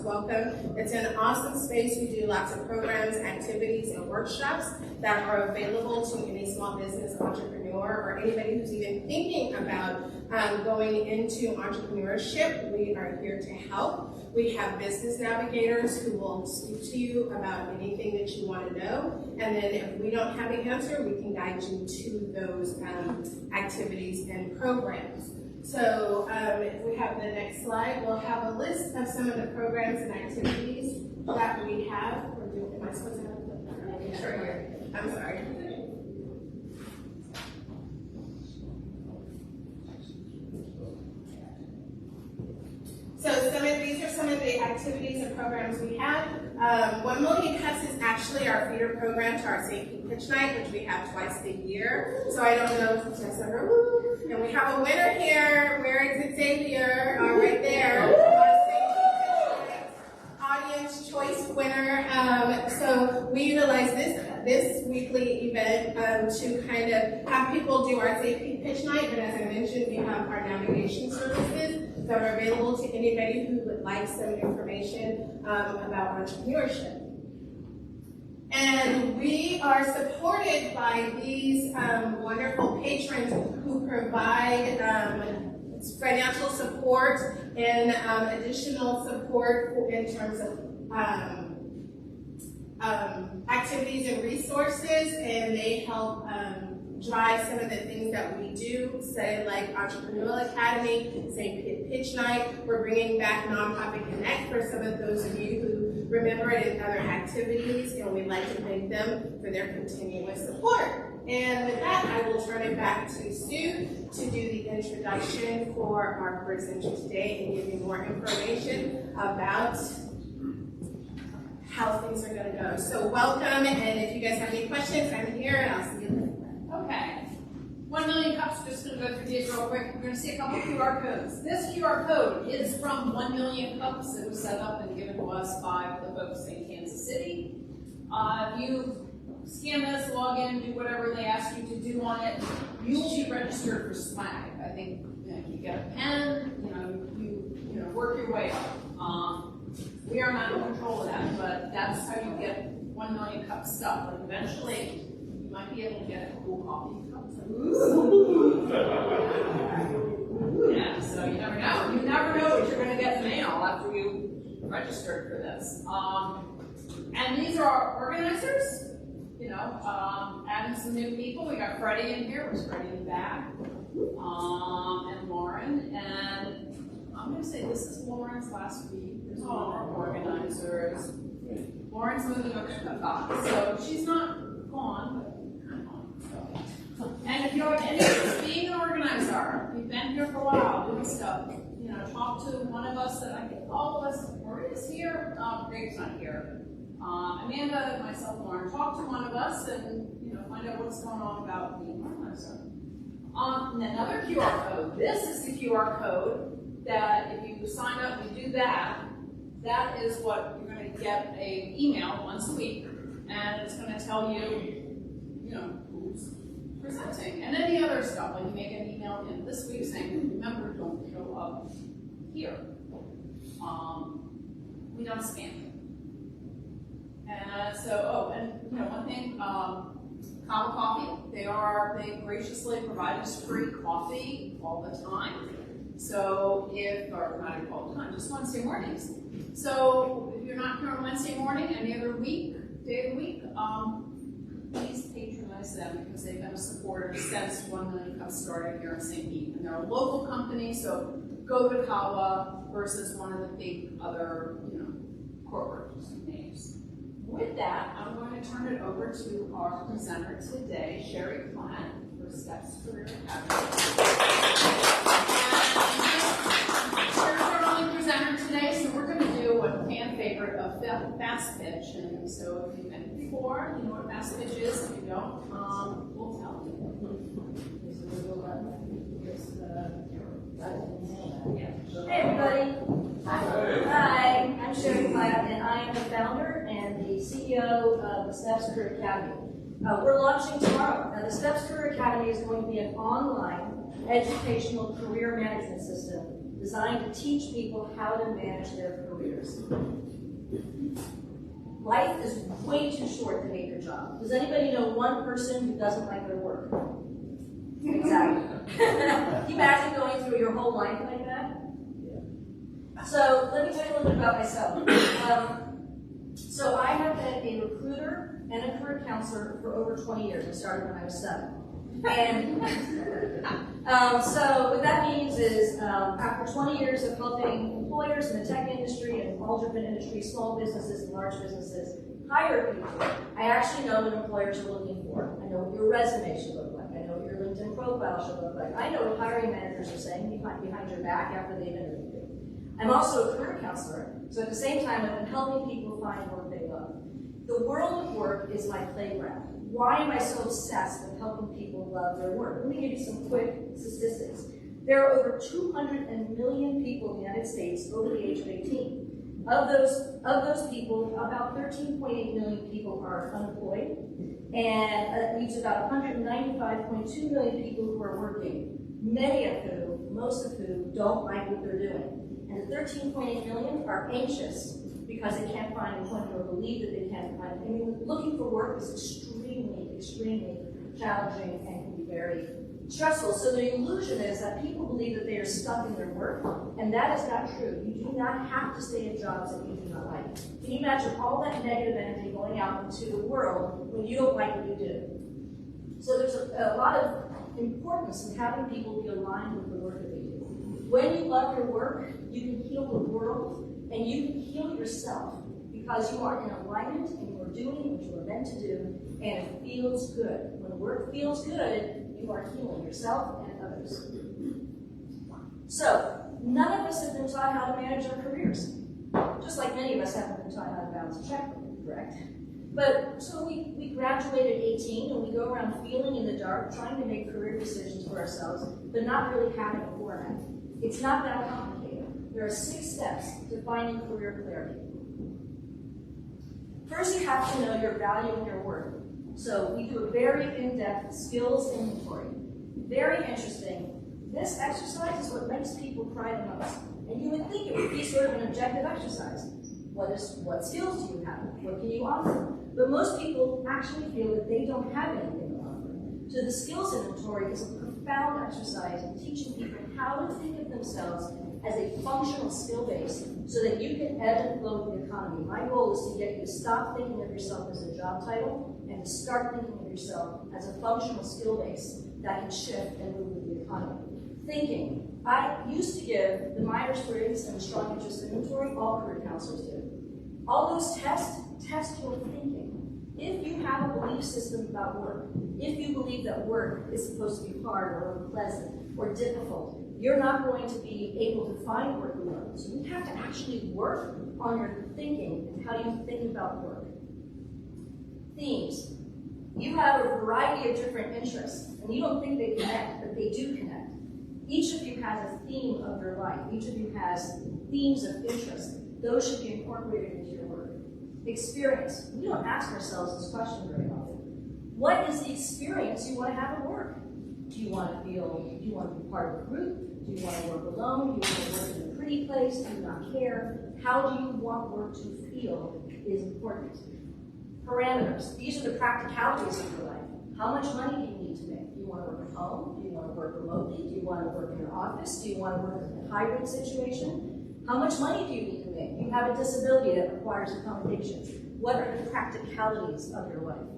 welcome. It's an awesome space. We do lots of programs, activities, and workshops that are available to any small business entrepreneur or anybody who's even thinking about going into entrepreneurship. We are here to help. We have business navigators who will speak to you about anything that you want to know. And then if we don't have the answer, we can guide you to those activities and programs. So if we have the next slide, we'll have a list of some of the programs and activities that we have. Am I supposed to have the sure here? I'm sorry. So these are some of the activities and programs we have. 1 Million Cups is actually our feeder program to our St. Pete Pitch Night, which we have twice a year. So I don't know if it's December. Woo! And we have a winner here. Where is it, Xavier? Right there. Audience Choice winner. So we utilize this weekly event to kind of have people do our St. Pete Pitch Night. But as I mentioned, we have our navigation services that are available to anybody who would like some information about entrepreneurship. And we are supported by these wonderful patrons who provide financial support and additional support in terms of activities and resources, and they help drive some of the things that we do, say like Entrepreneurial Academy, St. Pete Pitch Night. We're bringing back Nonprofit Connect for some of those of you who remember it in other activities, and we'd like to thank them for their continuous support. And with that, I will turn it back to Sue to do the introduction for our presenter today and give you more information about how things are going to go. So welcome, and if you guys have any questions, I'm here, and I'll see you later. Okay. 1 Million Cups, just going to go through these real quick. We're going to see a couple of QR codes. This QR code is from 1 Million Cups. It was set up and given to us by the folks in Kansas City. If you scan this, log in, do whatever they ask you to do on it, you'll be registered for swag. I think you get a pen, you work your way up. We are not in control of that, but that's how you get 1 Million Cup stuff. But eventually, you might be able to get a cool coffee cup. Yeah, so you never know. You never know what you're going to get in the mail after you registered for this. And these are our organizers. Adding some new people. We got Freddie in here. Where's Freddie in the back? And Lauren. And I'm going to say this is Lauren's last week. There's all our organizers. Lauren's moving up to Chicago, so she's not gone, but kind of gone. And if you have any interest in being an organizer, you've been here for a while doing stuff, talk to one of us. That I think all of us. Maria's here. Greg's not here. Amanda, myself, Lauren, talk to one of us and find out what's going on about being an organizer. And another QR code. This is the QR code that if you sign up and do that, that is what you're going to get an email once a week, and it's going to tell you, who's presenting and any other stuff. Like you may get an email in this week saying, remember, don't show up here. We don't spam. And one thing, Kava Coffee, they graciously provide us free coffee all the time. So or not even all the time, just Wednesday mornings. So if you're not here on Wednesday morning, any other day of the week, please patronize them because they've been a supporter since 1 Million Cups started here in St. Pete. And they're a local company, so go to Kawa versus one of the big other, corporate names. With that, I'm going to turn it over to our presenter today, Sherry Platt, for Steps Career Academy. Sherry's our only presenter today, so we're going to do a fan favorite of Fast Pitch. And so if you've been before, you know what Fast Pitch is. If you don't, we'll tell you. Hey everybody. Hi, I'm Sherry Platt, and I am the founder and the CEO of the Steps Career Academy. We're launching tomorrow. Now, the Steps Career Academy is going to be an online educational career management system designed to teach people how to manage their careers. Life is way too short to hate your job. Does anybody know one person who doesn't like their work? Exactly. Can you imagine going through your whole life like that? So let me tell you a little bit about myself. So I have been a recruiter and a career counselor for over 20 years. I started when I was 7. And so what that means is after 20 years of helping employers in the tech industry and all different industries, small businesses and large businesses, hire people, I actually know what employers are looking for. I know what your resume should look like. I know what your LinkedIn profile should look like. I know what hiring managers are saying behind your back after they've interviewed you. I'm also a career counselor, so at the same time, I've been helping people find work they love. The world of work is my playground. Why am I so obsessed with helping people love their work? Let me give you some quick statistics. There are over 200 million people in the United States over the age of 18. Of those people, about 13.8 million people are unemployed, and that leaves about 195.2 million people who are working, most of whom don't like what they're doing. And the 13.8 million are anxious because they can't find employment or believe that they can't find it. I mean, looking for work is extremely, extremely challenging and can be very stressful. So the illusion is that people believe that they are stuck in their work, and that is not true. You do not have to stay in jobs that you do not like. Can you imagine all that negative energy going out into the world when you don't like what you do? So there's a lot of importance in having people be aligned with the work that they do. When you love your work, you can heal the world, and you can heal yourself because you are in alignment and you are doing what you are meant to do, and it feels good. When work feels good, you are healing yourself and others. So, none of us have been taught how to manage our careers, just like many of us haven't been taught how to balance a checkbook, correct? But so we graduate at 18 and we go around feeling in the dark, trying to make career decisions for ourselves, but not really having a format. It's not that complicated. There are 6 steps to finding career clarity. First, you have to know your value and your worth. So we do a very in-depth skills inventory. Very interesting. This exercise is what makes people cry the most. And you would think it would be sort of an objective exercise. What skills do you have? What can you offer? But most people actually feel that they don't have anything to offer. So the skills inventory is a profound exercise in teaching people how to think of themselves as a functional skill base so that you can ebb and flow with the economy. My goal is to get you to stop thinking of yourself as a job title and to start thinking of yourself as a functional skill base that can shift and move with the economy. Thinking. I used to give the Myers-Briggs and the Strong Interest Inventory, all career counselors do. All those test your thinking. If you have a belief system about work, if you believe that work is supposed to be hard or unpleasant or difficult, you're not going to be able to find work you love. So you have to actually work on your thinking and how you think about work. Themes. You have a variety of different interests, and you don't think they connect, but they do connect. Each of you has a theme of your life. Each of you has themes of interest. Those should be incorporated into your work. Experience. We don't ask ourselves this question very often. What is the experience you want to have at work? Do you want to be part of a group? Do you want to work alone? Do you want to work in a pretty place? Do you not care? How do you want work to feel is important. Parameters. These are the practicalities of your life. How much money do you need to make? Do you want to work at home? Do you want to work remotely? Do you want to work in an office? Do you want to work in a hybrid situation? How much money do you need to make? Do you have a disability that requires accommodations? What are the practicalities of your life?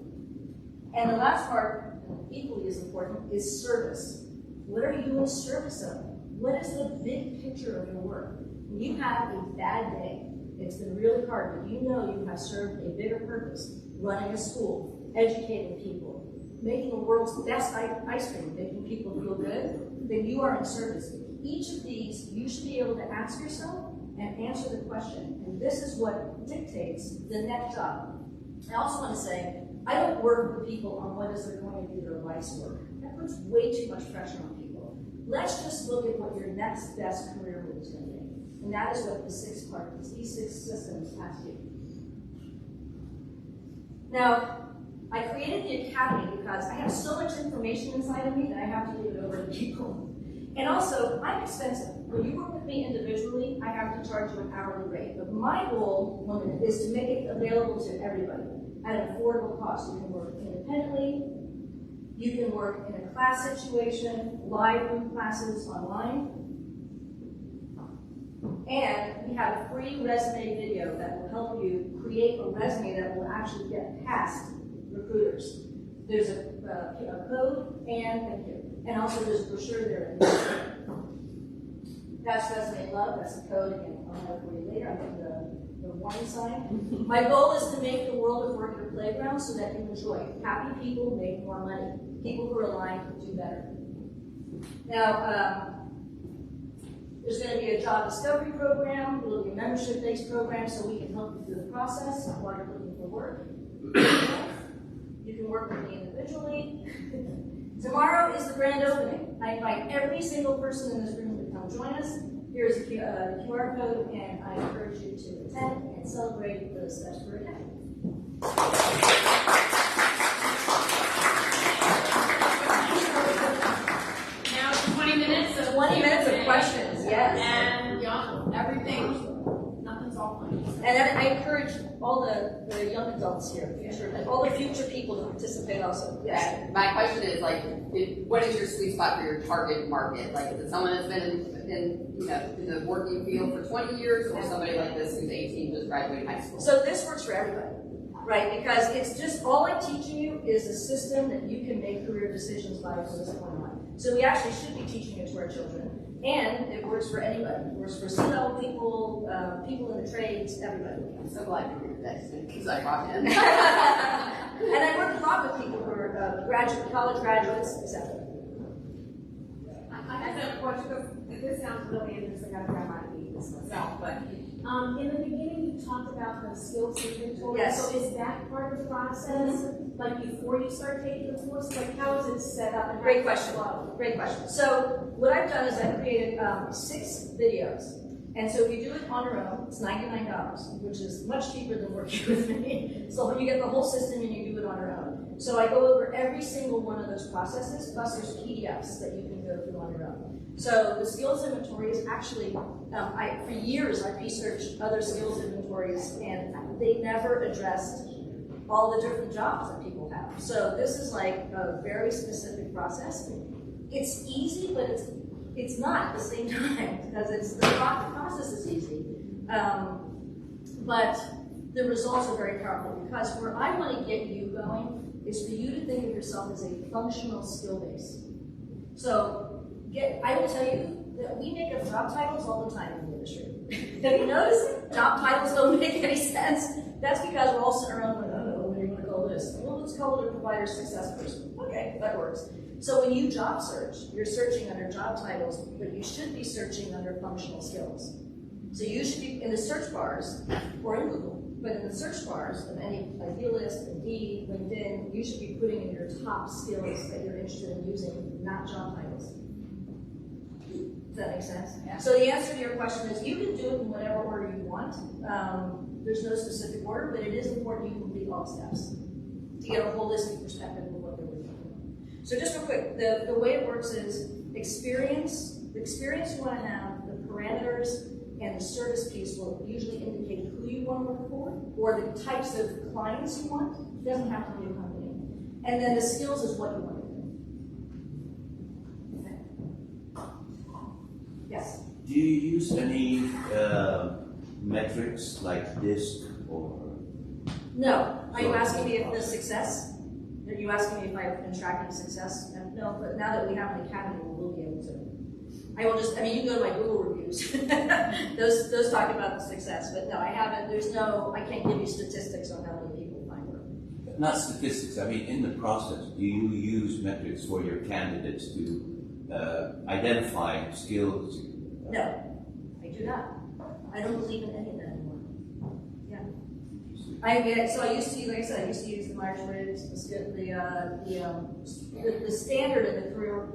And the last part, equally as important, is service. What are you in service of? What is the big picture of your work? When you have a bad day, it's been really hard, but you know you have served a bigger purpose, running a school, educating people, making the world's best ice cream, making people feel good, then you are in service. Each of these, you should be able to ask yourself and answer the question. And this is what dictates the next job. I also want to say, I don't work with people on what is going to be their life's work. That puts way too much pressure on people. Let's just look at what your next best career move is going to be. And that is what these 6 systems ask you. Now, I created the Academy because I have so much information inside of me that I have to give it over to people. And also, I'm expensive. When you work with me individually, I have to charge you an hourly rate. But my goal, woman, is to make it available to everybody at an affordable cost. You can work independently, you can work in a class situation, live group classes online. And we have a free resume video that will help you create a resume that will actually get past recruiters. There's a code and also there's a brochure there. That's Resume Love, that's the code, and I'll have it for you later. I'm putting the warning sign. My goal is to make the world of work your playground so that you enjoy. Happy people make more money. People who are aligned do better. Now, there's going to be a job discovery program. There will be a membership-based program so we can help you through the process while you're looking for work. You can work with me individually. Tomorrow is the grand opening. I invite every single person in this room to come join us. Here's a QR code, and I encourage you to attend and celebrate the steps we're ahead. Now it's 20 minutes of 20 minutes of Q&A. questions, yes. And everything, nothing's off limits. And I encourage all the young adults here, all the future people to participate also. Yes. My question is what is your sweet spot for your target market? Like, is it someone that's been in the working field for 20 years, or somebody like this who's 18 just graduated high school? So this works for everybody, right? Because it's just all I'm teaching you is a system that you can make career decisions by from this point on. So we actually should be teaching it to our children. And it works for anybody. It works for C-level people, people in the trades, everybody. I'm so glad you're here today, because I brought in. And I work a lot with people who are college graduates, etc. I have a question, because this sounds really interesting. I think I might need this myself, but in the beginning you talked about the skills inventory. Yes. So is that part of the process? Like before you start taking the course, like how is it set up? And how Great does it question. flow? Great question. So what I've done is I've created 6 videos. And so if you do it on your own, it's $99, which is much cheaper than working with me. So you get the whole system and you do it on your own. So I go over every single one of those processes, plus there's PDFs that you can go through on your own. So the skills inventory is actually, for years I've researched other skills inventories and they never addressed all the different jobs that people have. So this is like a very specific process. It's easy, but it's not at the same time, because the process is easy. But the results are very powerful, because where I want to get you going is for you to think of yourself as a functional skill base. So I will tell you that we make up job titles all the time in the industry. Have you noticed job titles don't make any sense? That's because we're all sitting around going, oh, what do you want to call this? Well, let's call it a provider success person. Okay, that works. So when you job search, you're searching under job titles, but you should be searching under functional skills. So you should be in the search bars, or in Google, but in the search bars of any Idealist, Indeed, LinkedIn, you should be putting in your top skills that you're interested in using, not job titles. Does that make sense? Yeah. So the answer to your question is you can do it in whatever order you want. There's no specific order, but it is important you complete all steps to get a holistic perspective of what they're looking for. So just real quick, the way it works is experience. The experience you want to have, the parameters, and the service piece will usually indicate who you want to work for or the types of clients you want. It doesn't have to be a company. And then the skills is what you want to do. Okay. Yes? Do you use any metrics like DISC or? No. Are you asking me if the success? Are you asking me if I've been tracking success? No, but now that we have an academy, we'll be able to. You can go to my Google reviews. those talk about the success, but no, I haven't. I can't give you statistics on how many people find work. Not statistics, I mean in the process, do you use metrics for your candidates to identify skills? No, I do not. I don't believe in any of that anymore. Yeah. I used to, like I said, I used to use the Myers-Briggs, the standard in the career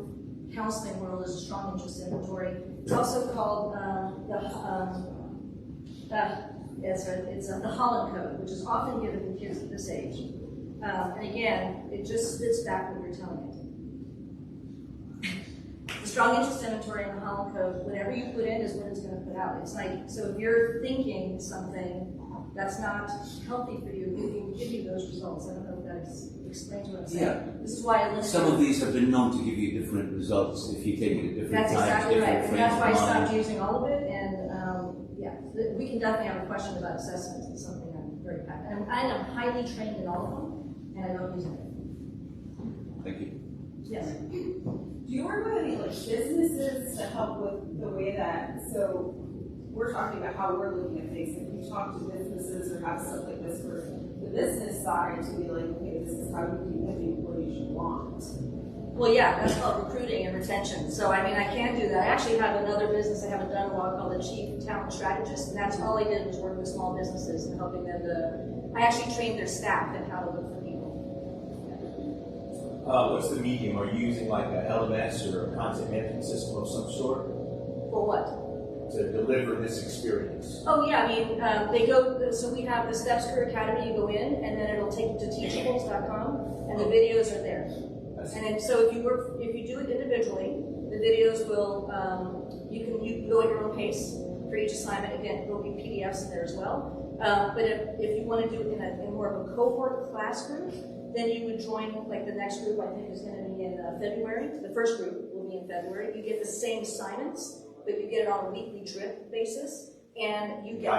counseling world is a strong interest inventory. It's also called the Holland Code, which is often given to kids at this age. And again, it just spits back what you're telling it. The strong interest inventory in the Holland Code, whatever you put in is what it's gonna put out. It's like, so if you're thinking something that's not healthy for you, we can give you those results. I don't know if that explains what I'm saying. Yeah. This is why I listed. Some of these have been known to give you different results if you take it at different That's times, exactly right, different and frames that's of why I mind. stopped using all of it, and, we can definitely have a question about assessments. It's something I'm very passionate, and I am highly trained in all of them, and I don't use it. Thank you. Yes. Do you work with any like businesses to help with the way that, so we're talking about how we're looking at things, if you talk to businesses or have stuff like this for the business side to be like, okay, this is how you keep the employees you want. Well, yeah, that's called recruiting and retention. So, I mean, I can do that. I actually have another business I haven't done in a while called the Chief Talent Strategist, and that's all I did was work with small businesses and helping them to, I actually trained their staff in how to look for people. What's the medium? Are you using like a LMS or a content management system of some sort For what? to deliver this experience? Oh, yeah, I mean, they go, so we have the Steps Career Academy, you go in, and then it'll take you to teachables.com, and the videos are there. And then, so if you do it individually, the videos will, you can go at your own pace for each assignment. Again, there'll be PDFs in there as well. But if you want to do it in more of a cohort class group, then you would join, like the next group I think is going to be in February. The first group will be in February. You get the same assignments, but you get it on a weekly drip basis, and you get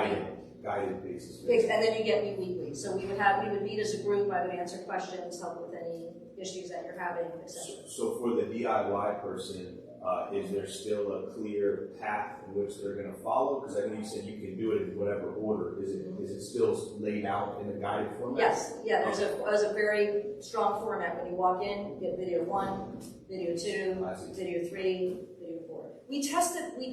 Guided basis. and then you get me weekly. So we would meet as a group. I would answer questions, help with any issues that you're having, etc. So for the DIY person, is there still a clear path in which they're going to follow? Because I know you said you can do it in whatever order. Is it still laid out in a guided format? Yes, yeah, there's a very strong format. When you walk in, you get video 1, video 2, I see. video 3, video 4. We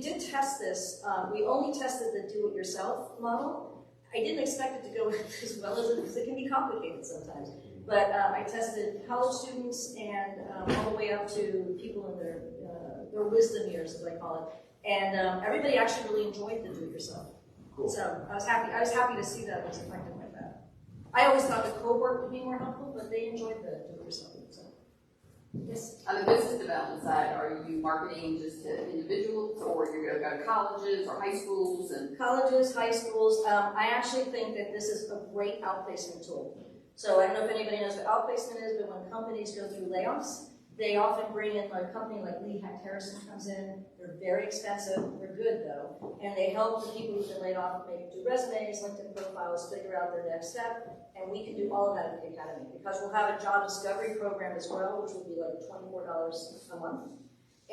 did test this. We only tested the do-it-yourself model. I didn't expect it to go as well as it, because it can be complicated sometimes. But I tested college students and all the way up to people in their wisdom years, as I call it. And everybody actually really enjoyed the do-it-yourself. Cool. So I was happy to see that it was effective like that. I always thought the cohort would be more helpful, but they enjoyed the do-it-yourself. So, yes. On the business development side, are you marketing just to individuals, or you're going to go to colleges or high schools and? Colleges, high schools. I actually think that this is a great outplacement tool. So I don't know if anybody knows what outplacement is, but when companies go through layoffs, they often bring in a company like Lee Hecht Harrison comes in. They're very expensive. They're good though, and they help the people who've been laid off maybe do resumes, LinkedIn profiles, figure out their next step, and we can do all of that at the academy because we'll have a job discovery program as well, which will be like $24 a month.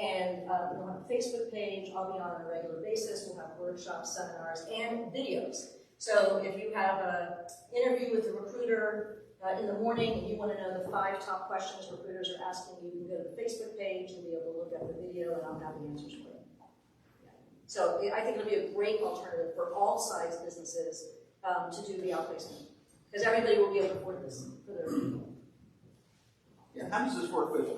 And we'll have a Facebook page. I'll be on a regular basis. We'll have workshops, seminars, and videos. So if you have an interview with a recruiter in the morning and you want to know the 5 top questions recruiters are asking you, you can go to the Facebook page and be able to look at the video, and I'll have the answers for you. Yeah. So I think it'll be a great alternative for all size businesses to do the outplacement, because everybody will be able to afford this for their people. Yeah, how does this work with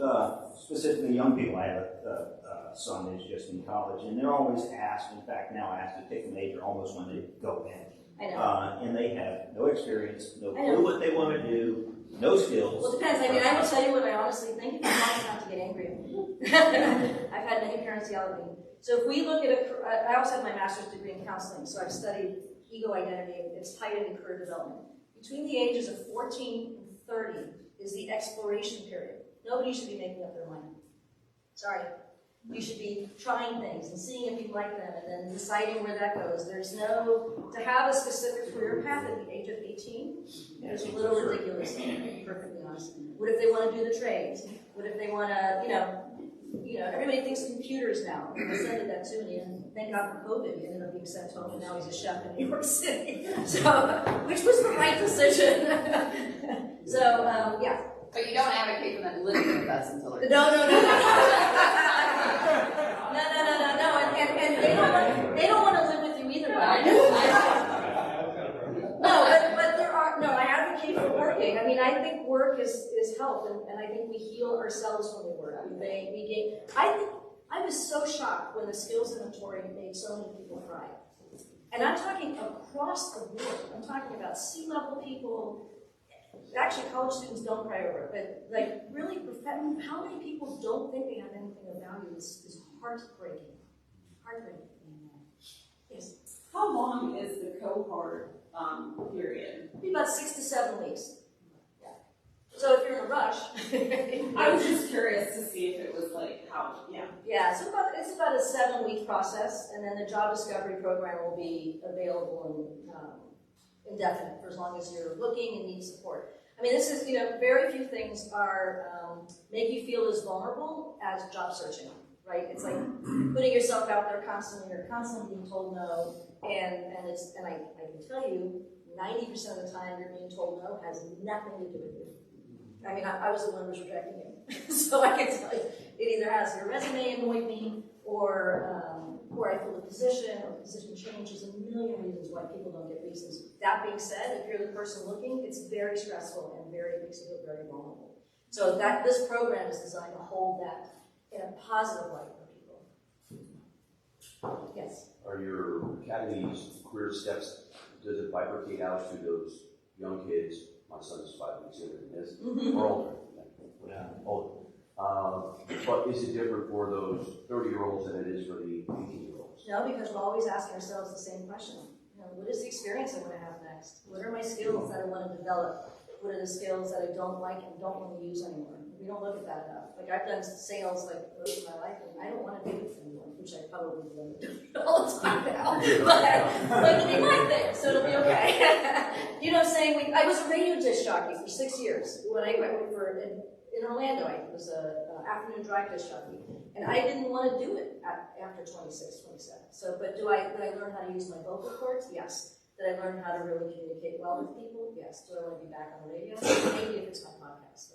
specifically young people? I have a son who's just in college, and they're always asked, in fact now asked to pick a major almost when they go in. I know. And they have no experience, no I know. clue what they want to do, no skills. Well, it depends. I mean, I will tell you what I honestly think. It's not to get angry at me. I've had many parents yell at me. So if we look at I also have my master's degree in counseling, so I've studied ego identity. It's tied into career development. Between the ages of 14 and 30 is the exploration period. Nobody should be making up their mind. Sorry. You should be trying things and seeing if you like them and then deciding where that goes. There's no, to have a specific career path at the age of 18 is a little ridiculous, to be perfectly honest. What if they want to do the trades? What if they want to, you know, everybody thinks computers now. My son did that too, and thank God for COVID, he ended up being sent home, and now he's a chef in New York City. So, which was the right decision. So, yeah. But you don't advocate for them living with us until they're. No. And they don't want to live with you either. I advocate for working. I mean, I think work is health, and I think we heal ourselves when we work. I was so shocked when the skills inventory made so many people cry. And I'm talking across the board. I'm talking about C-level people, Actually, college students don't cry over it, but like really, how many people don't think they have anything of value is heartbreaking. Heartbreaking. Yes. How long is the cohort, period? Be about 6 to 7 weeks. Yeah. So if you're in a rush. I was just curious to see if it was like how, yeah. Yeah, so it's about a 7-week process, and then the job discovery program will be available and indefinite for as long as you're looking and need support. I mean, this is, very few things are make you feel as vulnerable as job searching, right? It's like putting yourself out there constantly, you're constantly being told no, and I can tell you, 90% of the time you're being told no has nothing to do with you. I mean, I was the one who was rejecting you, so I can tell you, it either has your resume annoyed me, or I filled a position, or the position changes, a million reasons why people don't get visas. That being said, if you're the person looking, it's very stressful and makes you feel very vulnerable. So this program is designed to hold that in a positive light for people. Yes? Are your academies career steps, does it bifurcate out to those young kids? My son's 5 weeks younger than this, or older. Yeah, older. But is it different for those 30-year-olds than it is for the 18-year-olds? No, because we're always asking ourselves the same question. What is the experience I want to have next? What are my skills that I want to develop? What are the skills that I don't like and don't want to use anymore? We don't look at that enough. Like, I've done sales like most of my life, and I don't want to do it anymore, which I probably do all the time now. But it'll be right there, so it'll be okay. I was a radio disc jockey for 6 years. When I went in Orlando, I was an afternoon drive disc jockey, and I didn't want to do it after 26, 27. So, but did I learn how to use my vocal cords? Yes. Did I learn how to really communicate well with people? Yes. Do I want to be back on the radio? Maybe if it's my podcast.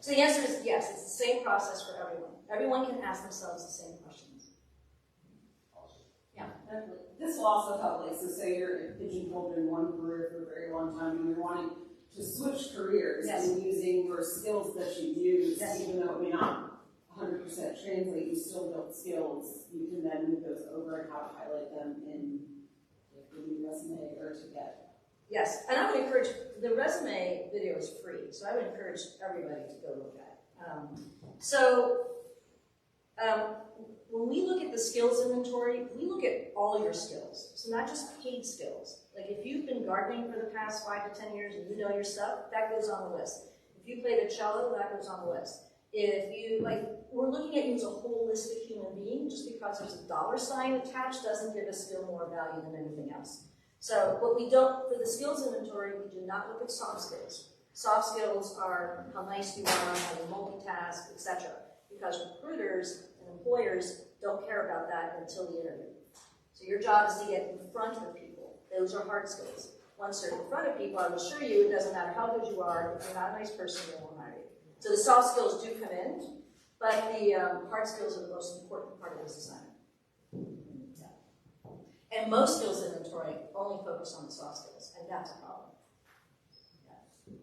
So the answer is yes. It's the same process for everyone. Everyone can ask themselves the same questions. Yeah. This will also help, like, so say you're pigeonholed in one career for a very long time and you're wanting to switch careers and using your skills that you use, even though it may not 100% translate, you still build skills. You can then move those over and how to highlight them in your new resume or to get. Yes, and I would encourage, the resume video is free, so I would encourage everybody to go look at it. When we look at the skills inventory, we look at all your skills, so not just paid skills. Like if you've been gardening for the past 5 to 10 years and you know your stuff, that goes on the list. If you played a cello, that goes on the list. If you, we're looking at you as a holistic human being, just because there's a $ attached doesn't give a skill more value than anything else. So what we don't, for the skills inventory, we do not look at soft skills. Soft skills are how nice you are, how you multitask, etc. Because recruiters and employers don't care about that until the interview. So your job is to get in front of people. Those are hard skills. Once you're in front of people, I will assure you, it doesn't matter how good you are, if you're not a nice person, they won't hire you. So the soft skills do come in, but the hard skills are the most important part of this assignment. And most skills inventory only focus on the soft skills, and that's a problem. Yeah.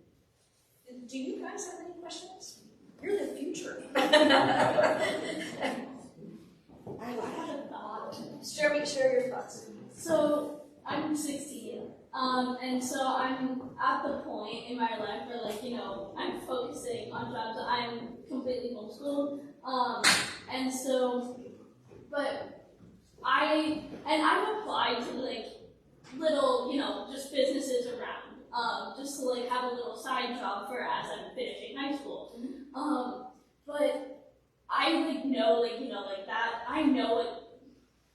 Do you guys have any questions? You're the future. I have a thought. Share your thoughts. So I'm 16, and so I'm at the point in my life where, I'm focusing on jobs. I'm completely homeschooled, and so, but I've applied to little, just businesses around, just to have a little side job for as I'm finishing high school. But I know that I know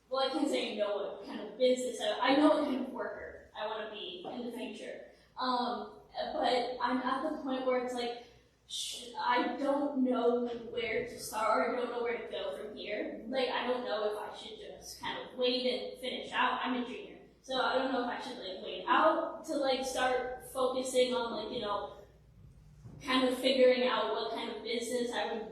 what, I can say I know what kind of business, I know what kind of worker I want to be in the future. But I'm at the point where it's I don't know where to start, or I don't know where to go from here. I don't know if I should just kind of wait and finish out. I'm a junior, so I don't know if I should wait out to start focusing on kind of figuring out what kind of business I would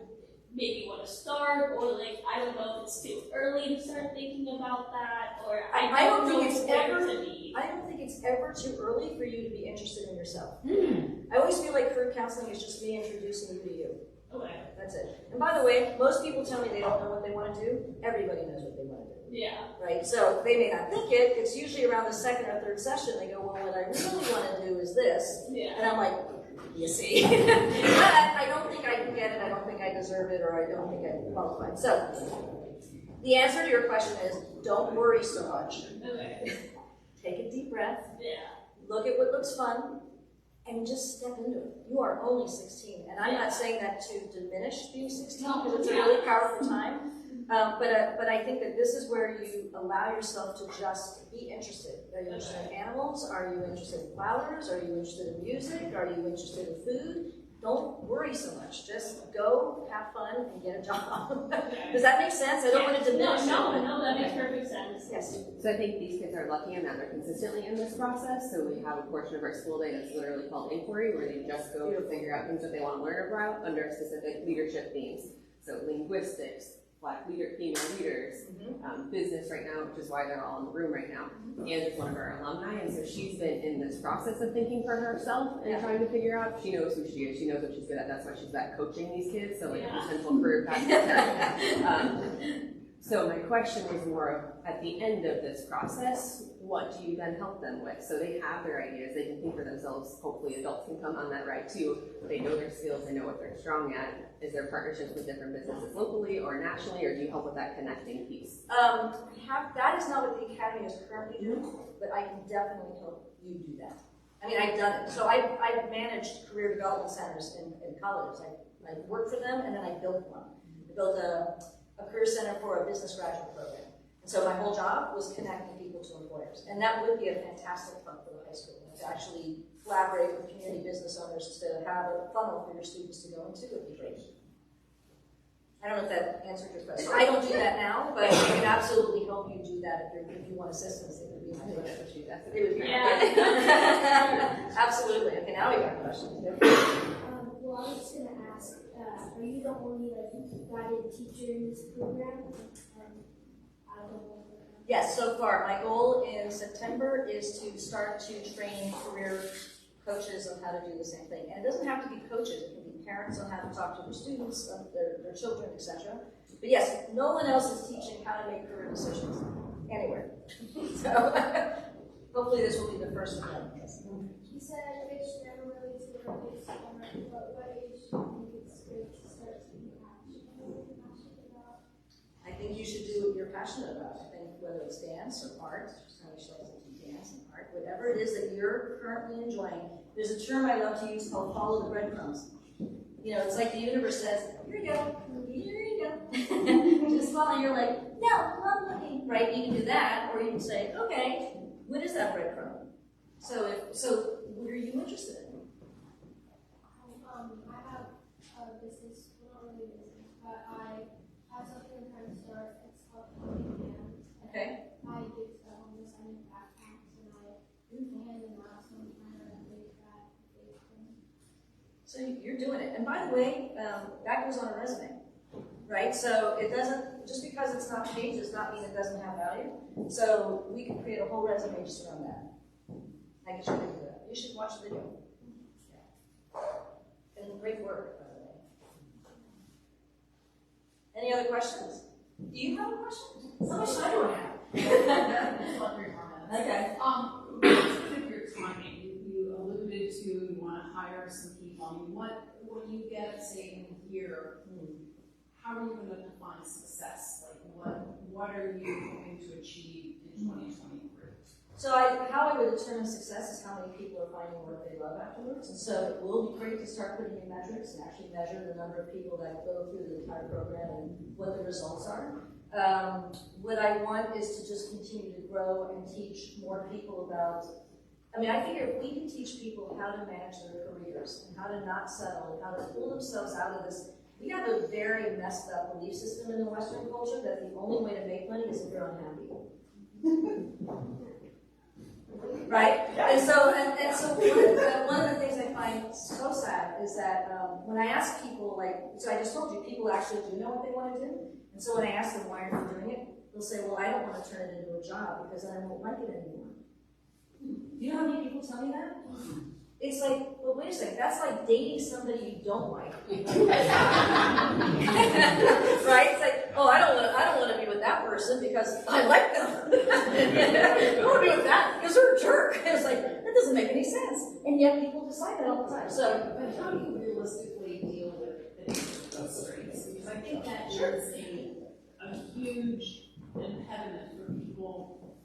maybe want to start, or I don't know if it's too early to start thinking about that, or I don't think it's ever too early for you to be interested in yourself. I always feel like career counseling is just me introducing you to you. Okay. That's it. And by the way, most people tell me they don't know what they want to do. Everybody knows what they want to do. Yeah. right? So they may not think it, it's usually around the second or third session, they go, well, what I really wanna do is this. Yeah. And I'm like, you see? But I don't think I can get it, I don't think I deserve it, or I don't think I'm qualified. So, the answer to your question is, don't worry so much. Okay. Take a deep breath, Yeah. look at what looks fun, and just step into it. You are only 16, and I'm not saying that to diminish being 16, because it's a really powerful time. But I think that this is where you allow yourself to just be interested. Are you interested in animals? Are you interested in flowers? Are you interested in music? Are you interested in food? Don't worry so much. Just go, have fun, and get a job. Does that make sense? I don't want to diminish. No, that makes perfect sense. Yes. So I think these kids are lucky in that they're consistently in this process. So we have a portion of our school day that's literally called inquiry, where they just go to figure out things that they want to learn about under specific leadership themes. So linguistics, Black female leaders, business right now, which is why they're all in the room right now. Andrew's one of our alumni, and so she's been in this process of thinking for herself and trying to figure out. She knows who she is. She knows what she's good at. That's why she's back coaching these kids. So like a potential career path. So my question is more of, at the end of this process, what do you then help them with? So they have their ideas, they can think for themselves, hopefully adults can come on that ride too. They know their skills, they know what they're strong at. Is there partnerships with different businesses locally or nationally, or do you help with that connecting piece? That is not what the Academy is currently doing, but I can definitely help you do that. I mean, I've done it. So I've managed career development centers in colleges. I worked for them, and then I built one. I built a career center for a business graduate program. And so my whole job was connecting people to employers. And that would be a fantastic fun for the high school, to actually collaborate with community business owners to have a funnel for your students to go into would be great. I don't know if that answered your question. I don't do that now, but I can absolutely help you do that if you want assistance. It would be my pleasure. It would be absolutely. Okay, now we got questions. Well, I was just going to ask, are you the only guided teacher in this program? Yes, so far. My goal in September is to start to train career coaches on how to do the same thing. And it doesn't have to be coaches. It can be parents on how to talk to their students, their children, etc. But yes, no one else is teaching how to make career decisions anywhere. So hopefully this will be the first one. Yes. You said education never really is the right summer, but what age do you think it's great to start to be passionate about? I think you should do what you're passionate about. I think whether it's dance or art, she likes to do dance and art, whatever it is that you're currently enjoying. There's a term I love to use called follow the breadcrumbs. You know, it's like the universe says, here you go, here you go. Just follow, you're like, no, I'm looking. Right, you can do that, or you can say, okay, what is that breadcrumb? So what are you interested in? I have a business, well, not really a business, but I have something I'm trying to start. It's called Helping Hands. Okay. I give to homeless, I make backpacks, and I hand them out, so I'm trying to make that big thing. So you're doing it. And by the way, that goes on a resume, right? So it doesn't, just because it's not changed does not mean it doesn't have value. So we can create a whole resume just around that. I can show you that. You should watch the video. And great work, by the way. Any other questions? Do you have a question? How much time do I have? Okay. With your timing, you alluded to you want to hire some people. I mean, when you get, say, in a year, how are you going to define success? Like, what are you hoping to achieve in 2023? So how I would determine success is how many people are finding work they love afterwards. And so it will be great to start putting in metrics and actually measure the number of people that go through the entire program and what the results are. What I want is to just continue to grow and teach more people about, I mean, I figure if we can teach people how to manage their careers and how to not settle and how to pull themselves out of this, we have a very messed up belief system in the Western culture that the only way to make money is if you're unhappy. Right? And so one of the things I find so sad is that when I ask people, so I just told you, people actually do know what they want to do. And so when I ask them, why are you doing it? They'll say, well, I don't want to turn it into a job because then I won't like it anymore. Do you know how many people tell me that? It's like, well, wait a second, that's like dating somebody you don't like. Right? It's like, oh, I don't wanna be with that person because I like them. I don't wanna be with that because they're a jerk. It's like, that doesn't make any sense. And yet people decide that all the time, so. But how do you realistically deal with the constraints? Because I think that is a huge impediment for people,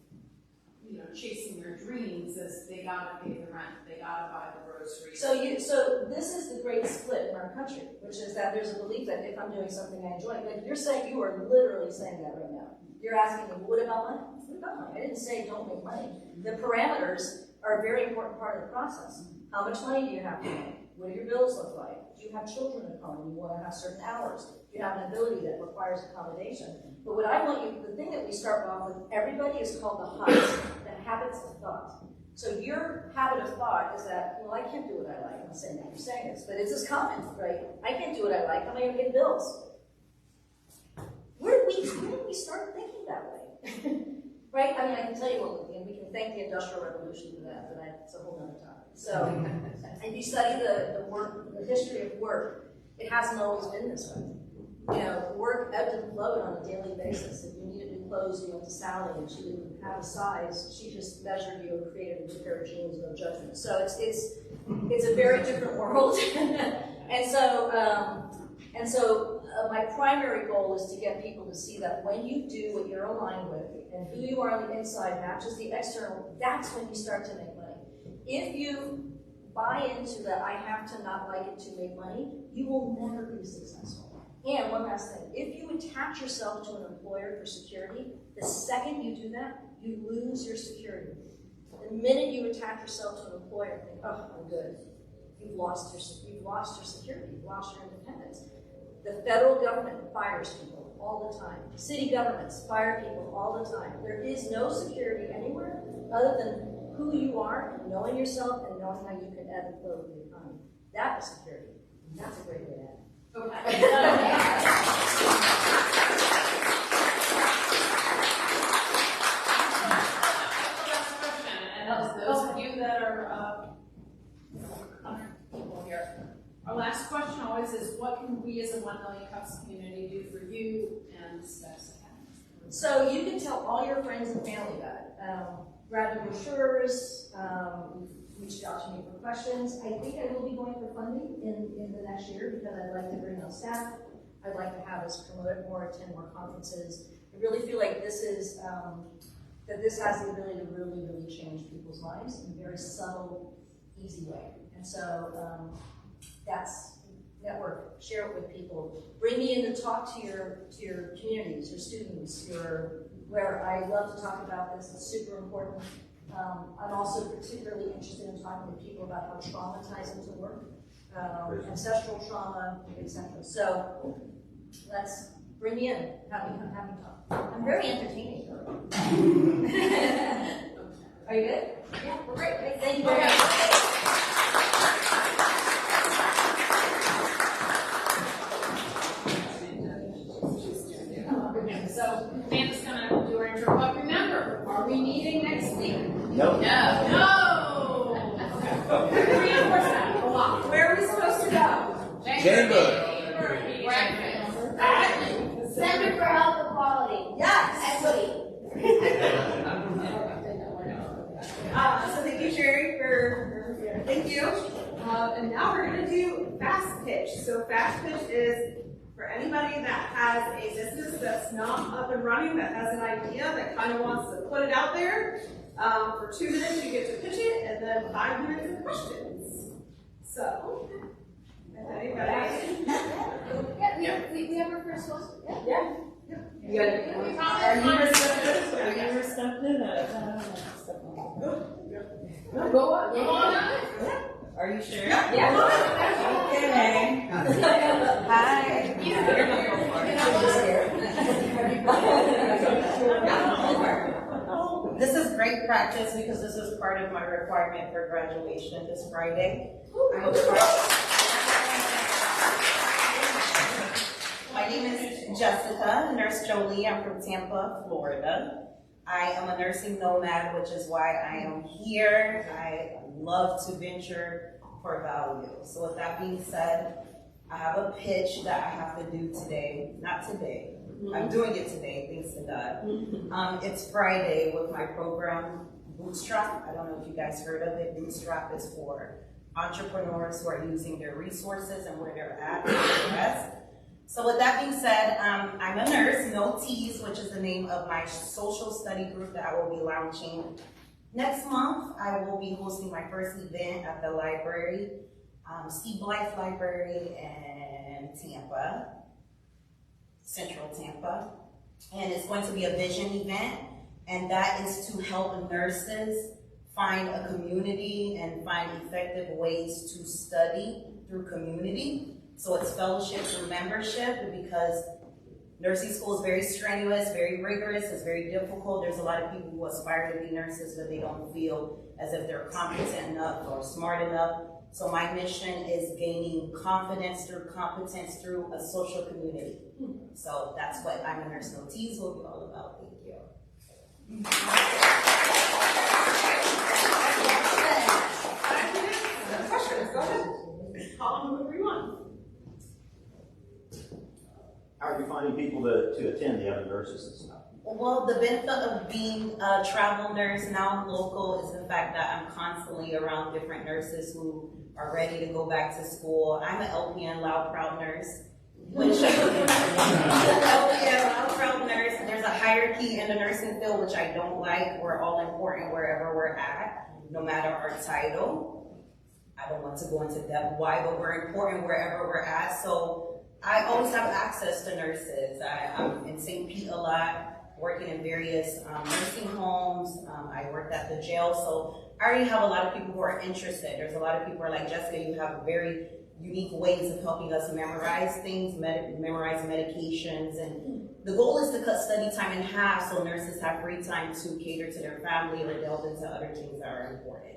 you know, chasing their dreams is they gotta pay the rent, they gotta buy the groceries. So this is the great split in our country, which is that there's a belief that if I'm doing something I enjoy, like you're saying, you are literally saying that right now. You're asking me, well, what about money? What about money? I didn't say don't make money. The parameters are a very important part of the process. How much money do you have to make? What do your bills look like? Do you have children at home? You want to have certain hours? Do you have an ability that requires accommodation? But what I want you, the thing that we start off with, everybody is called the HUDs, the habits of thought. So your habit of thought is that, well, I can't do what I like. I'm saying that you're saying this, but it's as common, right? I can't do what I like. How am I going to get bills? Where did we start thinking that way? Right? I mean, I can tell you what, and we can thank the Industrial Revolution for that, but that's a whole other topic. So, if you study the history of work, it hasn't always been this way. You know, work ebbed and flowed on a daily basis. If you needed new clothes, you went to Sally, and she didn't have a size. She just measured you and created a new pair of jeans, no judgment. So it's a very different world. And so my primary goal is to get people to see that when you do what you're aligned with and who you are on the inside, not just the external, that's when you start to make money. If you buy into that I have to not like it to make money, you will never be successful. And one last thing, if you attach yourself to an employer for security, the second you do that, you lose your security. The minute you attach yourself to an employer and think, oh, I'm good, you've lost your security, you've lost your independence. The federal government fires people all the time. City governments fire people all the time. There is no security anywhere other than who you are, knowing yourself, and knowing how you can ebb and flow with the economy. That is security. And that's a great way to end. Okay. Last question, and those of you that are people here. Our last question always is, what can we as a 1 Million Cups community do for you and Steps Academy? So you can tell all your friends and family about it. Grab the brochures, reach out to me for questions. I think I will be going for funding in the next year because I'd like to bring on staff. I'd like to have us promote it more, attend more conferences. I really feel like this is, that this has the ability to really, really change people's lives in a very subtle, easy way. And so that's network, share it with people. Bring me in to talk to your communities, your students, where I love to talk about this. It's super important. I'm also particularly interested in talking to people about how traumatizing to work, ancestral trauma, etc. So let's bring me in, have me talk. I'm very entertaining. Are you good? Yeah, we're great. Thank you very much. So Amanda's gonna do our intro, but remember, are we meeting next week? No. No. Okay. Reinforce that a lot. Where are we supposed to go? Chamber. Breakfast. Center for Health Equality. Yes. Equity. So thank you, Sherry, thank you. And now we're gonna do fast pitch. So fast pitch is for anybody that has a business that's not up and running, that has an idea, that kind of wants to put it out there. For 2 minutes you get to pitch it, and then 5 minutes of questions. So, anybody? Yeah, we have our first one. Yeah. Are you receptive? Go on. Are you sure? Yeah. Okay. Hi. This is great practice because this is part of my requirement for graduation this Friday. My name is Jessica, Nurse Jolie. I'm from Tampa, Florida. I am a nursing nomad, which is why I am here. I love to venture for value. So with that being said, I have a pitch that I have to do today, not today, I'm doing it today, thanks to God. It's Friday with my program, Bootstrap. I don't know if you guys heard of it. Bootstrap is for entrepreneurs who are using their resources and where they're at in the US. So with that being said, I'm a nurse, No T's, which is the name of my social study group that I will be launching next month. I will be hosting my first event at the library, Steve Blythe Library in Tampa, Central Tampa. And it's going to be a vision event, and that is to help nurses find a community and find effective ways to study through community. So it's fellowship through membership, because nursing school is very strenuous, very rigorous, it's very difficult. There's a lot of people who aspire to be nurses, but they don't feel as if they're competent enough or smart enough. So my mission is gaining confidence through competence through a social community. So that's what I'm a Nurse No T's will be all about. Thank you. Questions, go ahead. Call them whoever you want. How are you finding people to attend, the other nurses and stuff? Well, the benefit of being a travel nurse, now I'm local, is the fact that I'm constantly around different nurses who are ready to go back to school. I'm an LPN, loud, proud nurse, which LPN, loud, proud nurse. There's a hierarchy in the nursing field, which I don't like. We're all important wherever we're at, no matter our title. I don't want to go into depth why, but we're important wherever we're at. So I always have access to nurses. I'm in St. Pete a lot, working in various nursing homes. I worked at the jail, so I already have a lot of people who are interested. There's a lot of people who are like, Jessica, you have very unique ways of helping us memorize things, memorize medications, and the goal is to cut study time in half so nurses have free time to cater to their family or delve into other things that are important.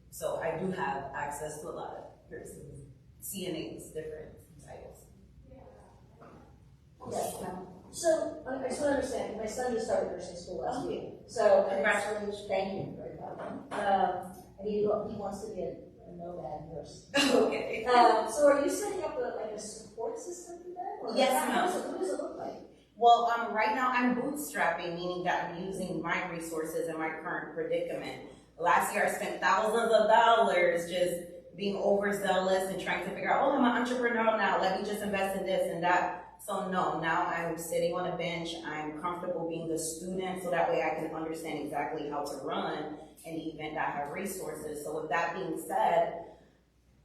So I do have access to a lot of nurses, CNAs, different titles. Yes, ma'am. So, I just want to understand, my son just started nursing school last week, so congratulations, thank you very much. And he wants to be a nomad nurse. Okay. So are you setting up a support system for them? Or Yes, ma'am. What does it look like? Well, right now I'm bootstrapping, meaning that I'm using my resources in my current predicament. Last year I spent thousands of dollars just being overzealous and trying to figure out, oh, I'm an entrepreneur now, let me just invest in this and that. So no, now I'm sitting on a bench, I'm comfortable being a student, so that way I can understand exactly how to run an event that have resources. So with that being said,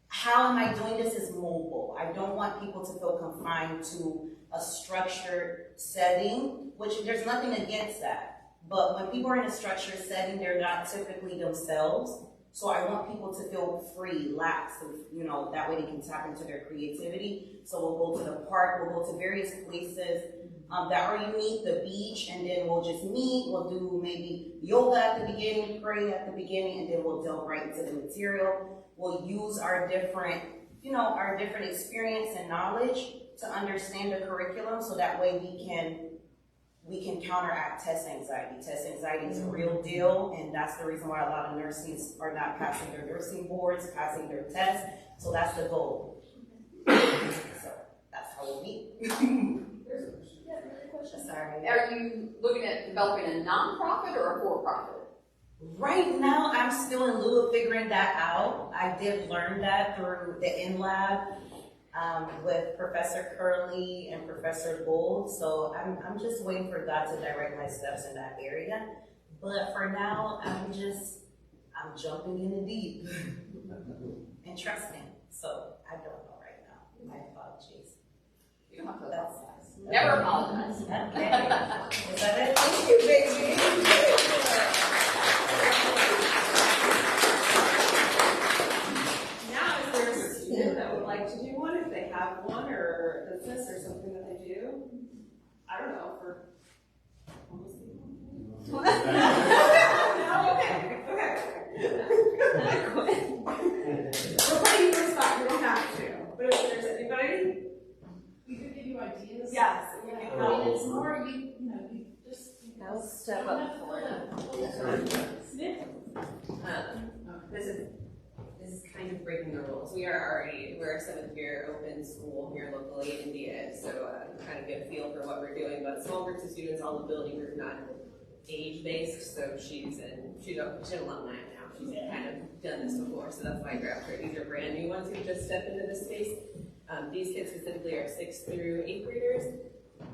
how am I doing this is mobile. I don't want people to feel confined to a structured setting, which there's nothing against that. But when people are in a structured setting, they're not typically themselves. So I want people to feel free, lax, that way they can tap into their creativity. So we'll go to the park, we'll go to various places that are unique, the beach, and then we'll just meet, we'll do maybe yoga at the beginning, pray at the beginning, and then we'll delve right into the material. We'll use our different experience and knowledge to understand the curriculum, so that way we can counteract test anxiety. Test anxiety is a real deal, and that's the reason why a lot of nurses are not passing their nursing boards, passing their tests. So that's the goal. So that's how we'll meet. Sorry. Are you looking at developing a nonprofit or a for-profit? Right now, I'm still in lieu of figuring that out. I did learn that through the InLab with Professor Curley and Professor Gould. So I'm just waiting for God to direct my steps in that area. But for now, I'm jumping in the deep and trusting. So I don't know right now. My apologies. You don't have to apologize. Never apologize. Okay. Is that it? Thank you, baby. Now, is there a student that would like to do one, if they have one, or a business or something that they do? I don't know, for. We're putting you on the spot, you don't have to. But if there's anybody? We could give you ideas. Yes. I mean, it's more, you just. I'll step up for it. This is kind kind of breaking the rules. We're a 7th year open school here locally in India, so kind of get a feel for what we're doing. But small groups of students, all the building group, not age-based, so she's an alumni now. She's kind of done this before, so that's why I grabbed her. These are brand new ones who just stepped into this space. These kids specifically are 6th through 8th graders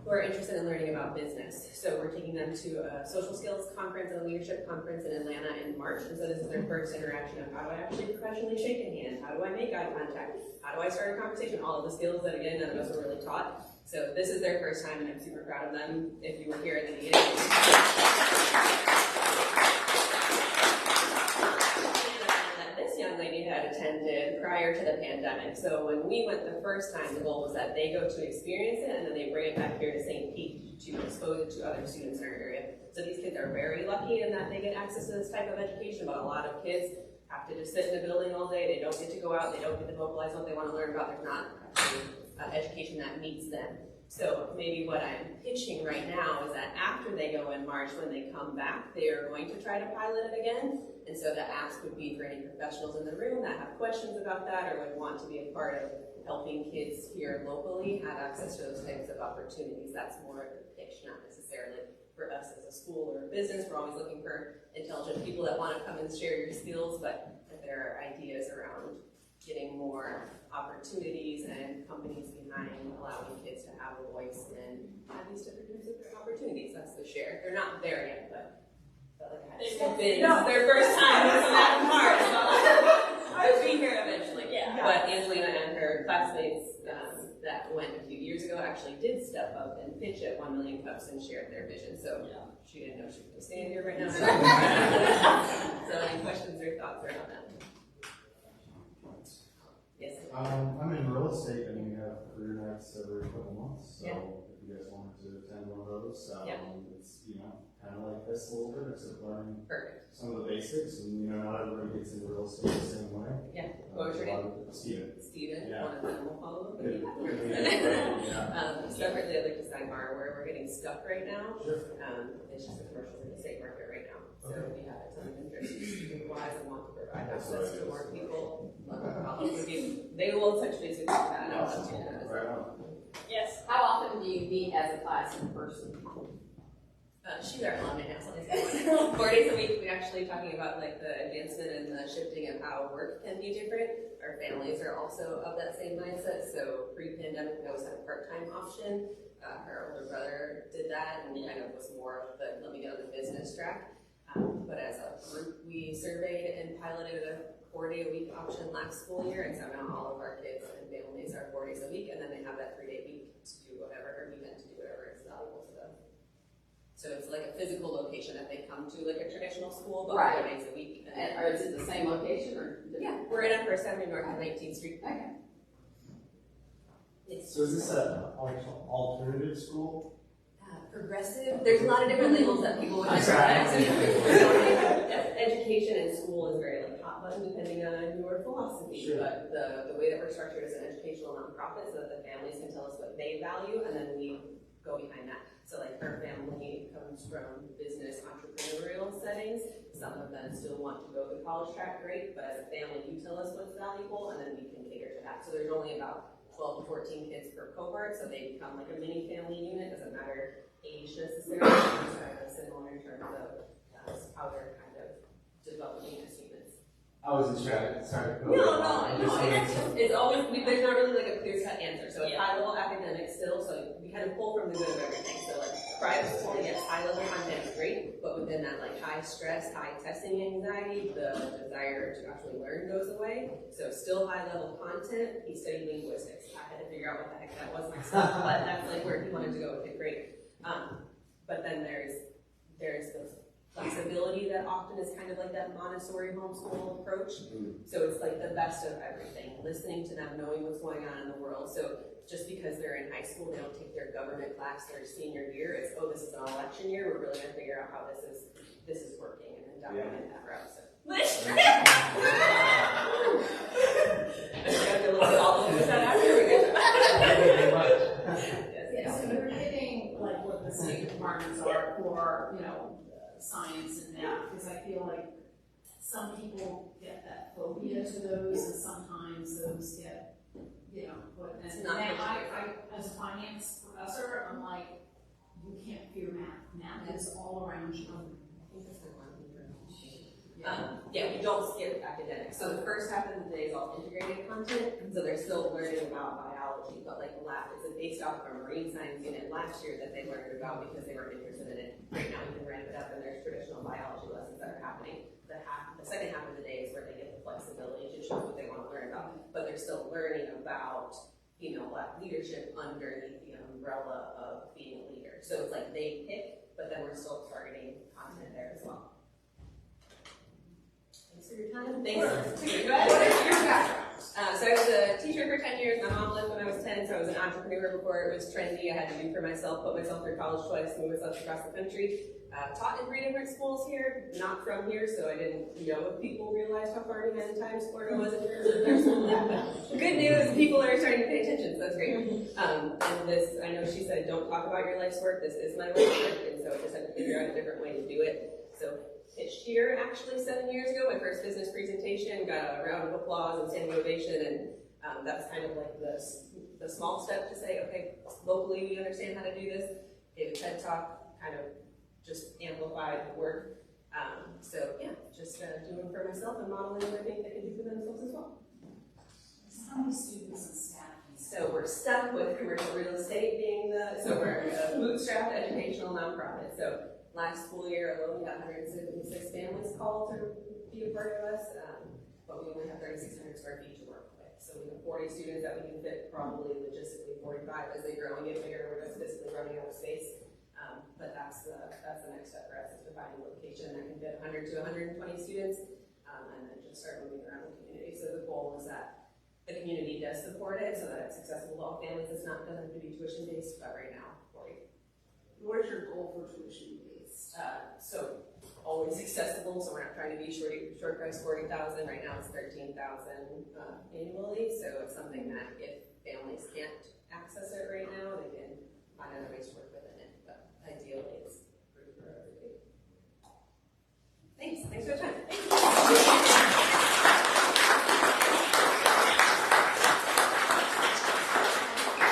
who are interested in learning about business. So we're taking them to a social skills conference and a leadership conference in Atlanta in March. And so this is their first interaction of how do I actually professionally shake a hand? How do I make eye contact? How do I start a conversation? All of the skills that, again, none of us were really taught. So this is their first time, and I'm super proud of them. If you were here at the meeting. This young lady had attended prior to the pandemic. So when we went the first time, the goal was that they go to experience it and then they bring it back here to St. Pete to expose it to other students in our area. So these kids are very lucky in that they get access to this type of education, but a lot of kids have to just sit in a building all day. They don't get to go out. They don't get to vocalize what they want to learn about. There's not education that meets them. So maybe what I'm pitching right now is that after they go in March, when they come back, they are going to try to pilot it again. And so the ask would be for any professionals in the room that have questions about that or would want to be a part of helping kids here locally have access to those types of opportunities. That's more of the pitch, not necessarily for us as a school or a business. We're always looking for intelligent people that want to come and share your skills, but if there are ideas around getting more opportunities and companies behind allowing kids to have a voice and have these different types of opportunities. That's the share. They're not there yet, but felt like I had to step in. It's their first time in that part. They'll be here eventually. Yeah. But Angelina and her classmates that went a few years ago actually did step up and pitch at 1 Million Cups and shared their vision. So she didn't know she was standing here right now. So any questions or thoughts around that? Yes. I'm in real estate and we have career nights every couple months. So if you guys wanted to attend one of those, it's kind of like this a little bit. It's learning some of the basics, and not everybody gets into real estate the same way. Yeah. What was your name? Steven. One of them will follow up. Separately, I'd like to sidebar where we're getting stuck right now. Sure. It's just a commercial real estate market right now. So we have a ton of interest wise and want to provide access to more people. They will touch base with you about that. Yes. How often do you meet as a class in person? She's our alumni now, so 4 days a week. We're actually talking about like the advancement and the shifting of how work can be different. Our families are also of that same mindset. So pre-pandemic, we always had a part-time option. Her older brother did that and kind of was more of the let me get on the business track. But as a group, we surveyed and piloted a 4-day-a-week option last school year, and so now all of our kids and families are 4 days a week, and then they have that 3-day week to do whatever, or weekend to do whatever is valuable to them. So it's like a physical location that they come to, like a traditional school, but 4 days a week. And is it the same location, or? Yeah, we're in First Avenue North on 19th Street. Okay. So is this an alternative school? Progressive. There's a lot of different labels that people would education and school is very hot button depending on your philosophy. Sure. But the way that we're structured is an educational nonprofit so that the families can tell us what they value and then we go behind that. So like her family comes from business entrepreneurial settings. Some of them still want to go the college track, great, but as a family you tell us what's valuable and then we can cater to that. So there's only about 12 to 14 kids per cohort, so they become like a mini family unit. Doesn't matter age necessarily, it's similar in terms of how they're kind of developing as humans. I wasn't trying to go. No, it's always, there's not really like a clear cut answer. So it's high level academic still, so we kind of pull from the good of everything. So like private school, yes, high level content is great, but within that like high stress, high testing anxiety, the desire to actually learn goes away. So still high level content, he studied linguistics. I had to figure out what the heck that was myself, but that's like where he wanted to go with it, great. But then there's the flexibility that often is kind of like that Montessori homeschool approach. So it's like the best of everything, listening to them, knowing what's going on in the world. So just because they're in high school, they don't take their government class their senior year. It's, oh, this is an election year. We're really going to figure out how this is working and then document that route. So. So you're hitting like what the state requirements are for, science and math, because I feel like some people get that phobia into those, and sometimes those get, you know, put, and It's then not I, as a finance professor, I'm like, you can't fear math. Math is all around you. Yeah, we don't skip academics. So the first half of the day is all integrated content, so they're still learning about biology, but like lab, it's based off of a marine science unit last year that they learned about because they were interested in it. Right now we can ramp it up and there's traditional biology lessons that are happening. The second half of the day is where they get the flexibility to choose what they want to learn about, but they're still learning about female black leadership underneath the umbrella of being a leader. So it's like they pick, but then we're still targeting content there as well. Thanks for your time. Thanks. Go ahead. What is your background? So I was a teacher for 10 years. My mom left when I was 10, so I was an entrepreneur before it was trendy. I had to do for myself, put myself through college twice, move myself across the country. Taught in 3 different schools here, not from here, so I didn't know if people realized how far behind times Florida was in terms of their school. Good news, people are starting to pay attention, so that's great. And this, I know she said, don't talk about your life's work. This is my life's work, and so I just had to figure out a different way to do it. So pitched here actually 7 years ago, my first business presentation, got a round of applause and standing ovation, and that's kind of like the small step to say, okay, locally we understand how to do this. Gave a TED Talk, kind of just amplified the work. So yeah, just doing for myself and modeling what I think they can do for themselves as well. How many students and staff? So we're stuck with commercial real estate being so we're a bootstrapped educational nonprofit. So last school year alone, we got 176 families called to be a part of us, but we only have 3,600 square feet to work with. So we have 40 students that we can fit, probably logistically 45 as they grow and get bigger. We're just physically running out of space. But that's the next step for us, is to find a location that can fit 100 to 120 students, and then just start moving around the community. So the goal is that the community does support it, so that it's accessible to all families. It's not doesn't have to be tuition based, but right now, 40. What is your goal for tuition based? So always accessible. So we're not trying to be short price 40,000. Right now it's 13,000 annually. So it's something that if families can't access it right now, they can find other ways to work within it. But ideally, it's free for everybody. Thanks. Thanks for your time.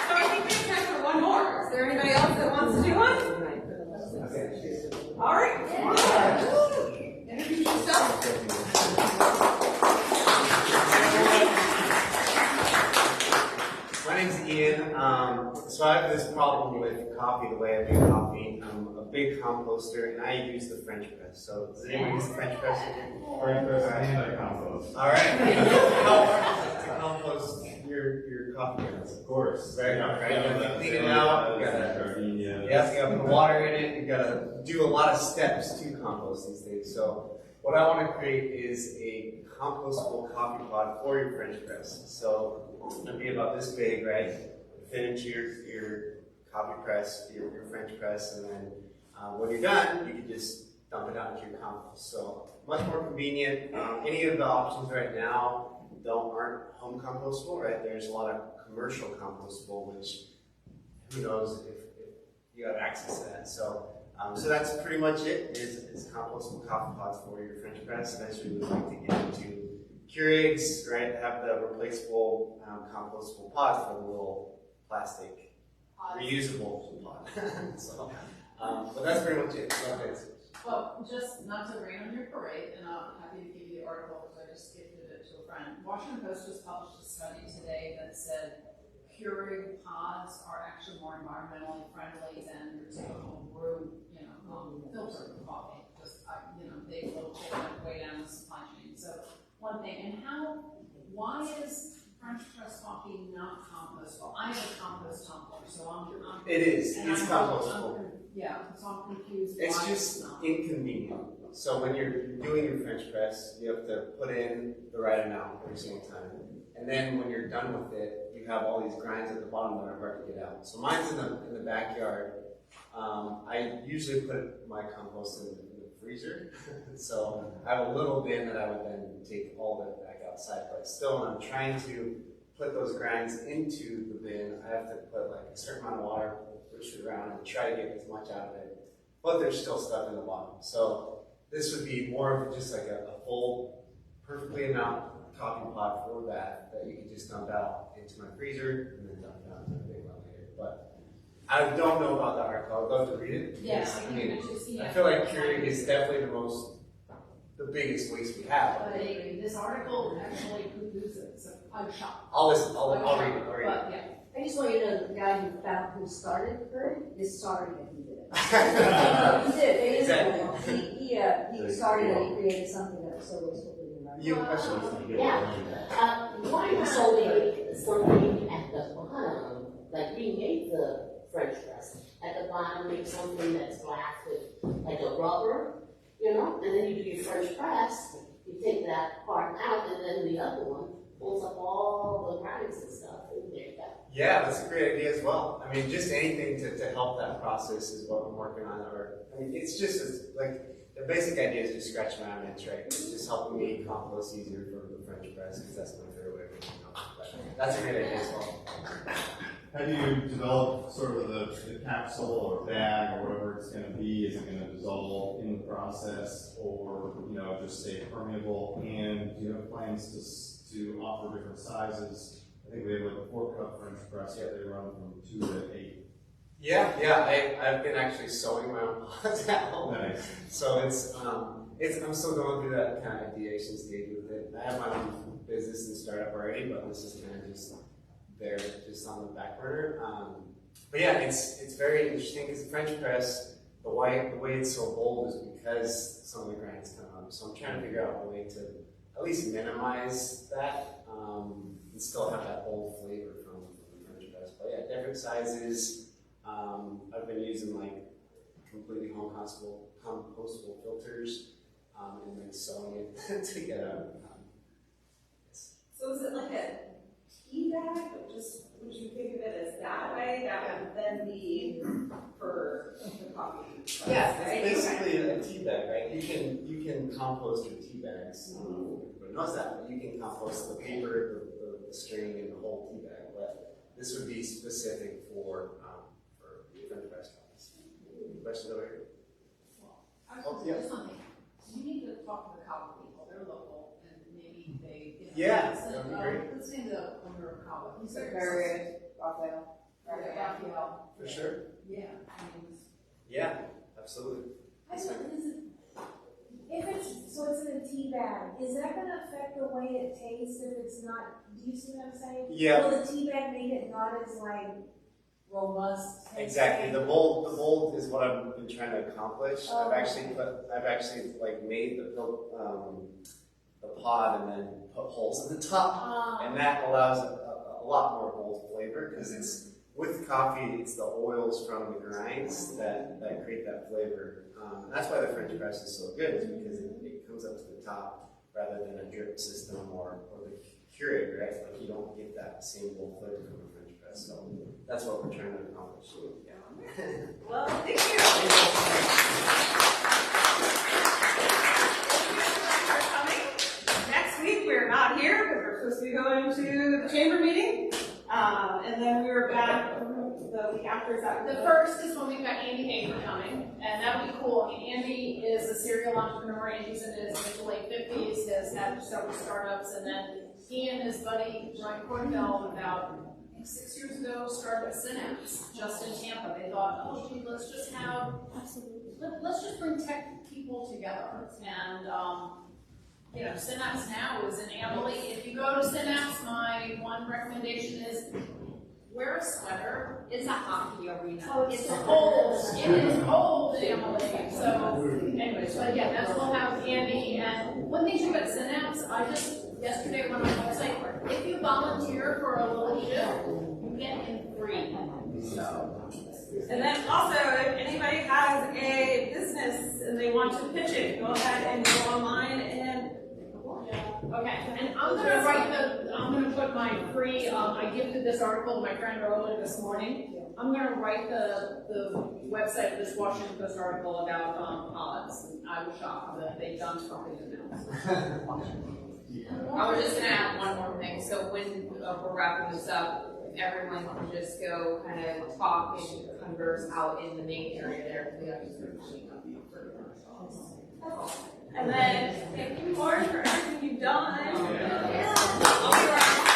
So I think we have time for one more. Is there anybody else that wants to do one? All right. Introduce yourself. My name's Ian. So I have this problem with coffee, the way I do coffee. I'm a big composter, and I use the French press. So does anyone use the French press? French press and I compost. All right. How hard is it to compost your coffee grounds? Of course. Very hard, right? You gotta clean it out. You gotta put water in it. You gotta do a lot of steps to compost these things. So what I want to create is a compostable coffee pod for your French press. So it's going to be about this big, right? Fit into your coffee press, your French press, and then when you're done, you can just dump it out into your compost. So much more convenient. Any of the options right now aren't home compostable, right? There's a lot of commercial compostable, which who knows if you have access to that. So that's pretty much it. Is compostable coffee pods for your French press. Eventually, we'd like to get into Keurigs, right? Have the replaceable compostable pods for the little plastic reusable pod. So, but that's pretty much it. Well, just not to rain on your parade, and I'm happy to give you the article because I just gifted it to a friend. Washington Post just published a study today that said Keurig pods are actually more environmentally friendly than your typical brew, filtered coffee. Just, they will take that way down the supply chain. So one thing, and why is French press coffee not compostable? I have a compost tumbler, so I'm it is. It's compostable. So I'm confused. It's just inconvenient. So when you're doing your French press, you have to put in the right amount every single time. And then when you're done with it, you have all these grinds at the bottom that are hard to get out. So mine's in the backyard. I usually put my compost in the freezer. So I have a little bin that I would then take all of it back outside. But still, when I'm trying to put those grinds into the bin, I have to put like a certain amount of water, push it around, and try to get as much out of it. But there's still stuff in the bottom. So this would be more of just like a full perfectly amount coffee pot for that you can just dump out into my freezer and then dump it out into a big one later. But I don't know about the article. I would love to read it. Yeah, I mean, I feel like Keurig is definitely the biggest waste we have. But this article actually poo-poos it, so I'm shocked. I'll listen. I'll read it. I'll read it. But, yeah. I just want you to know that the guy who started Keurig is sorry that he did it. He did, it is Exactly. he started it, he created something that was so wasteful for the environment. You have questions? Yeah. Why not make something at the bottom, like we made the French press, at the bottom make something that's glass with like a rubber, you know, and then you do your French press, you take that part out, and then the other one pulls up all the products and stuff, and there you go. Yeah, that's a great idea as well. I mean, just anything to help that process is what I'm working on. Or, I mean, it's just like the basic idea is just scratch my own itch, right? It's just helping me compost easier for the French press because that's my favorite way of making compost. That's a great idea as well. How do you develop sort of the capsule or bag or whatever it's going to be? Is it going to dissolve in the process, or just stay permeable? And do you have plans to offer different sizes? I think we have like a 4-cup French press, but they run from 2 to 8. Yeah. I've been actually sewing my own pods now. Nice. So I'm still going through that kind of ideation stage with it. I have my own business and startup already, but this is kind of just there, just on the back burner. But yeah, it's very interesting because the French press, the way it's so bold is because some of the grinds come up. So I'm trying to figure out a way to at least minimize that. And still have that bold flavor from the French press. But yeah, different sizes. I've been using like completely compostable filters, and then sewing it together. So is it like a tea bag? Would you think of it as that way? That would then be for the coffee. Yeah, right? it's basically a tea bag, right? You can compost your tea bags. Everybody knows that, but you can compost the paper, the string, and the whole tea bag. But this would be specific for French press coffees. Question over here? There's something. You need to talk to the Cabo people. They're local, and maybe they. Yeah, let's that'd be great. Let's say the owner of Cabo. He's Raphael. Raphael. For sure. Yeah. Yeah, absolutely. If it's in a tea bag, is that gonna affect the way it tastes if it's not, do you see what I'm saying? Yeah. Will the tea bag make it not as like robust? Exactly. The mold is what I've been trying to accomplish. Oh. I've actually like made the pod and then put holes in the top, and that allows a lot more bold flavor because it's with coffee. It's the oils from the grinds that create that flavor. And that's why the French press is so good, is because it comes up to the top rather than a drip system or the Keurig, right? Like you don't get that same bold flavor from the French press. So that's what we're trying to accomplish. Yeah. Well, thank you. Thank you for coming. Next week we're not here because we're supposed to be going to the chamber meeting. And then we were back the week after. Is that The first is when we've got Andy Hager coming, and that'll be cool. I mean, Andy is a serial entrepreneur. Andy's in his late 50s, has had several startups, and then he and his buddy Ryan Cornbell, about 6 years ago, started a Synapse just in Tampa. They thought, oh, gee, let's just bring tech people together. And Synapse now is in Amalie. If you go to Synapse, my one recommendation is wear a sweater. It's a hockey arena. It's cold. It is cold in Amalie. So, anyways, but yeah, that's we'll have Andy. And one thing too about Synapse, yesterday went on the website. If you volunteer for a little shift, you get in free. So. And then also, if anybody has a business and they want to pitch it, go ahead and go online and. Okay, and I'm gonna put my free, I gifted this article to my friend earlier this morning. I'm gonna write the website of this Washington Post article about pods. I was shocked that they've done something now. I was just gonna add one more thing. So when we're wrapping this up, if everyone can just go kind of talk and converse out in the main area there. We have to sort of clean up for ourselves. That's all. And then thank you, Lauren, for everything you've done. Yeah.